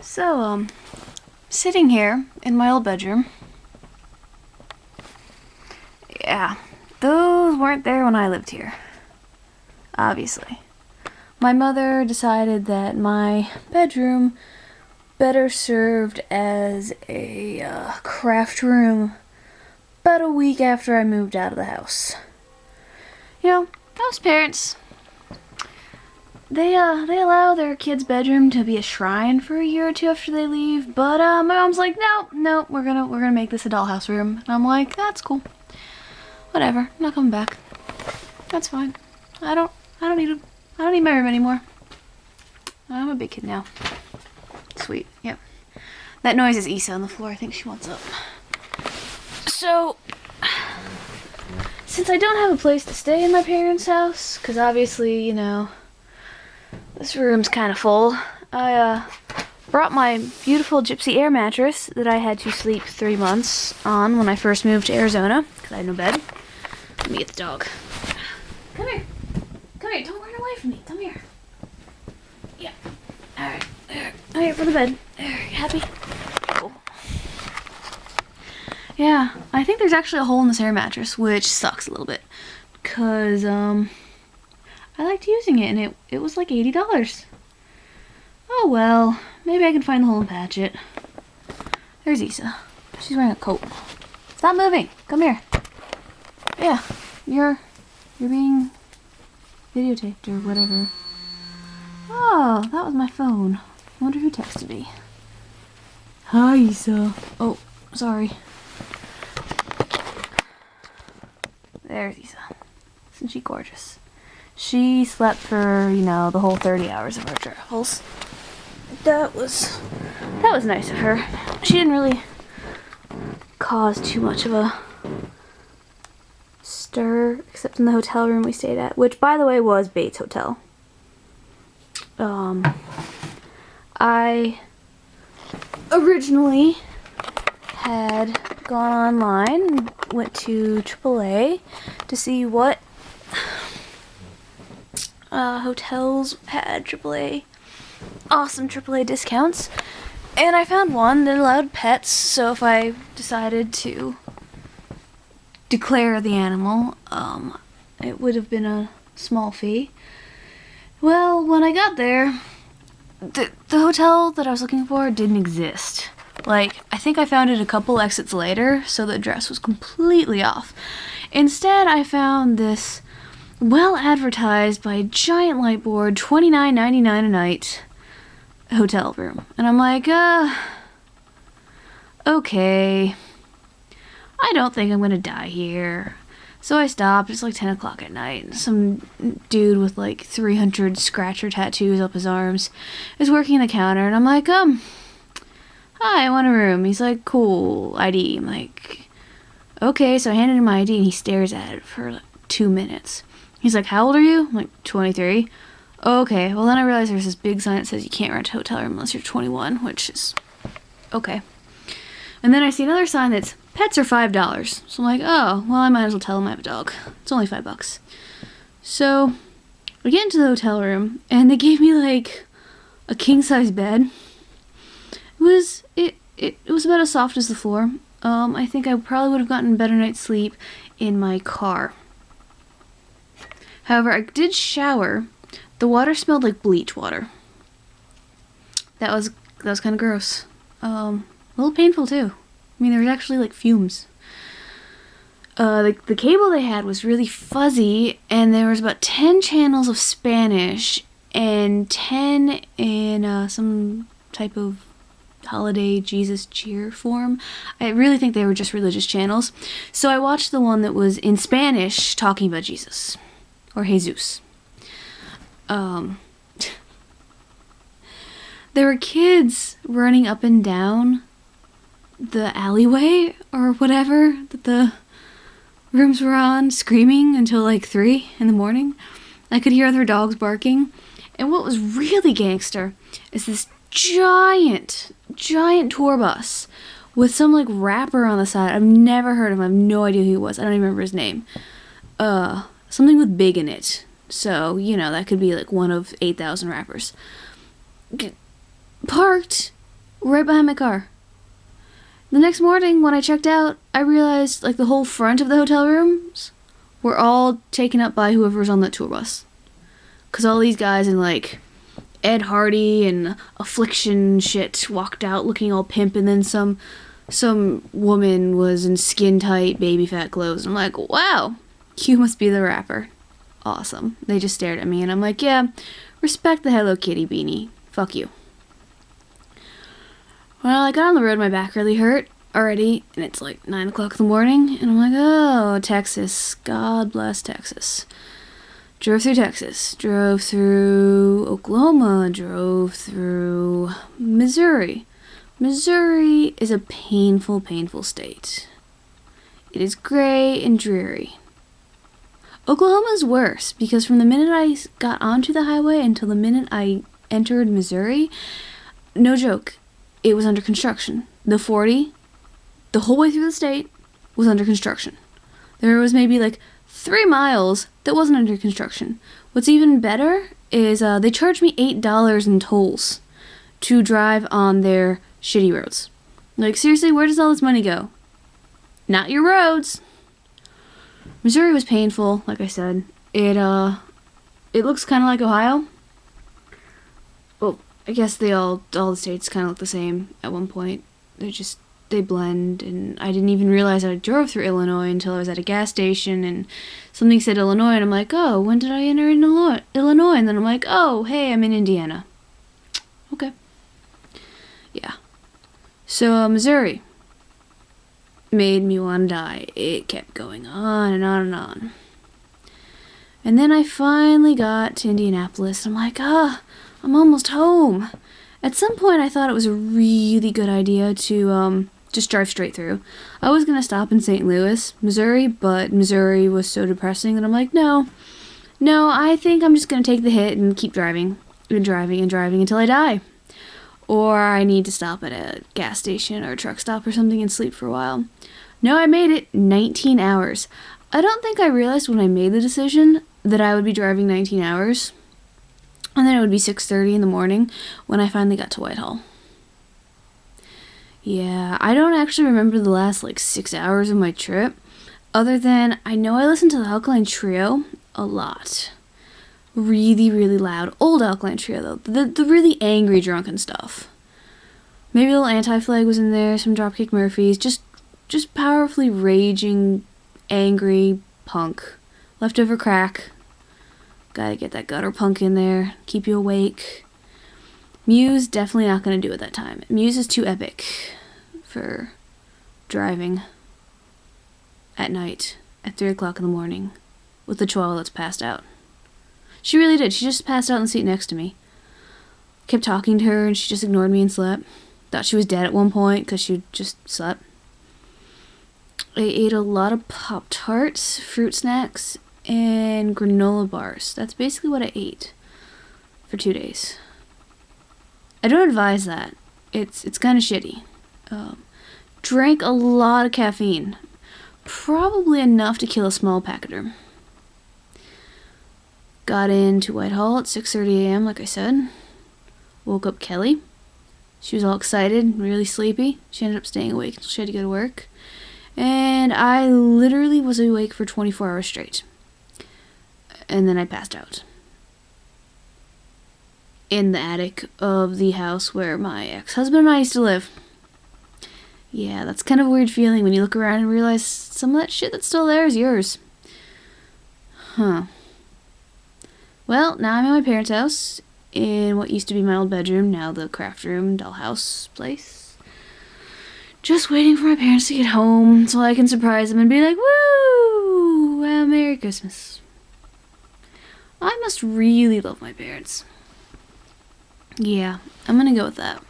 So, sitting here in my old bedroom. Yeah, those weren't there when I lived here. Obviously. My mother decided that my bedroom better served as a craft room about a week after I moved out of the house. You know, those parents, they allow their kid's bedroom to be a shrine for a year or two after they leave, but my mom's like, no, we're gonna make this a dollhouse room. And I'm like, that's cool. Whatever, I'm not coming back. That's fine. I don't need my room anymore. I'm a big kid now. Sweet, yep. That noise is Issa on the floor. I think she wants up. So, since I don't have a place to stay in my parents' house, because obviously, this room's kind of full, I brought my beautiful Gypsy Air mattress that I had to sleep 3 months on when I first moved to Arizona, because I had no bed. Let me get the dog. Come here. Come here. Don't run away from me. Come here. Yeah. Alright. There. Oh, here for the bed. There. You happy? Cool. Yeah. I think there's actually a hole in this air mattress, which sucks a little bit. Because, I liked using it, and it was like $80. Oh well. Maybe I can find the hole and patch it. There's Issa. She's wearing a coat. Stop moving. Come here. Yeah. You're being videotaped or whatever. Oh, that was my phone. I wonder who texted me. Hi, Issa. Oh, sorry. There's Issa. Isn't she gorgeous? She slept for, the whole 30 hours of our travels. That was nice of her. She didn't really cause too much of a stir, except in the hotel room we stayed at, which, by the way, was Bates Hotel. I originally had gone online and went to AAA to see what hotels had awesome AAA discounts, and I found one that allowed pets, so if I decided to declare the animal, it would have been a small fee. Well, when I got there, the hotel that I was looking for didn't exist. I think I found it a couple exits later, so the address was completely off. Instead, I found this well-advertised by a giant light board, $29.99 a night hotel room. And I'm like, okay, I don't think I'm gonna die here. So I stopped. It's like 10 o'clock at night. Some dude with 300 scratcher tattoos up his arms is working the counter, and I'm like, hi, I want a room. He's like, cool, ID. I'm like, okay, so I handed him my ID, and he stares at it for 2 minutes. He's like, how old are you? I'm like, 23. Okay, well then I realized there's this big sign that says you can't rent a hotel room unless you're 21, which is okay. And then I see another sign that's pets are $5. So I'm like, oh, well I might as well tell him I have a dog. It's only $5. So I get into the hotel room and they gave me a king size bed. It was about as soft as the floor. I think I probably would have gotten a better night's sleep in my car. However, I did shower. The water smelled like bleach water. That was kind of gross. A little painful too. I mean, there was actually fumes. The cable they had was really fuzzy, and there was about 10 channels of Spanish and 10 in some type of holiday Jesus cheer form. I really think they were just religious channels. So I watched the one that was in Spanish talking about Jesus. Or Jesus. There were kids running up and down the alleyway or whatever that the rooms were on, screaming until 3 in the morning. I could hear other dogs barking. And what was really gangster is this giant tour bus with some rapper on the side. I've never heard of him. I have no idea who he was. I don't even remember his name. Something with big in it. So, that could be one of 8,000 rappers. Parked right behind my car. The next morning, when I checked out, I realized, like, the whole front of the hotel rooms were all taken up by whoever was on that tour bus. Because all these guys in, like, Ed Hardy and Affliction shit walked out looking all pimp, and then some woman was in skin-tight, baby-fat clothes. And I'm like, wow, you must be the rapper. Awesome. They just stared at me, and I'm like, yeah, respect the Hello Kitty beanie. Fuck you. Well, I got on the road, my back really hurt already, and it's like 9 o'clock in the morning, and I'm like, oh, Texas. God bless Texas. Drove through Texas, drove through Oklahoma, drove through Missouri. Missouri is a painful, painful state. It is gray and dreary. Oklahoma's worse, because from the minute I got onto the highway until the minute I entered Missouri, no joke, it was under construction. The 40, the whole way through the state, was under construction. There was maybe like 3 miles that wasn't under construction. What's even better is they charged me $8 in tolls to drive on their shitty roads. Like, seriously, where does all this money go? Not your roads. Missouri was painful, like I said. It looks kind of like Ohio. Well, I guess all the states kind of look the same at one point. They blend, and I didn't even realize I drove through Illinois until I was at a gas station, and something said Illinois, and I'm like, oh, when did I enter in Illinois? And then I'm like, oh, hey, I'm in Indiana. Okay. Yeah. So, Missouri made me want to die. It kept going on and on and on. And then I finally got to Indianapolis. I'm like, I'm almost home. At some point, I thought it was a really good idea to just drive straight through. I was going to stop in St. Louis, Missouri, but Missouri was so depressing that I'm like, no, I think I'm just going to take the hit and keep driving and driving and driving until I die. Or I need to stop at a gas station or a truck stop or something and sleep for a while. No, I made it 19 hours. I don't think I realized when I made the decision that I would be driving 19 hours. And then it would be 6:30 in the morning when I finally got to Whitehall. Yeah, I don't actually remember the last 6 hours of my trip, other than I know I listened to the Alkaline Trio a lot. Really, really loud. Old Alkaline Trio, though. The really angry, drunken stuff. Maybe a little Anti-Flag was in there, some Dropkick Murphys, just powerfully raging, angry punk. Leftover crack. Gotta get that gutter punk in there, keep you awake. Muse, definitely not gonna do it that time. Muse is too epic for driving at night at 3 o'clock in the morning with the chihuahua that's passed out. She really did. She just passed out in the seat next to me. Kept talking to her and she just ignored me and slept. Thought she was dead at one point because she just slept. I ate a lot of Pop-Tarts, fruit snacks, and granola bars. That's basically what I ate for 2 days. I don't advise that. It's kind of shitty. Drank a lot of caffeine. Probably enough to kill a small pachyderm. Got into Whitehall at 6:30 a.m., like I said. Woke up Kelly. She was all excited, really sleepy. She ended up staying awake until she had to go to work. And I literally was awake for 24 hours straight. And then I passed out. In the attic of the house where my ex-husband and I used to live. Yeah, that's kind of a weird feeling when you look around and realize some of that shit that's still there is yours. Huh. Well, now I'm at my parents' house in what used to be my old bedroom, now the craft room, dollhouse place. Just waiting for my parents to get home so I can surprise them and be like, woo! Well, Merry Christmas. I must really love my parents. Yeah, I'm gonna go with that.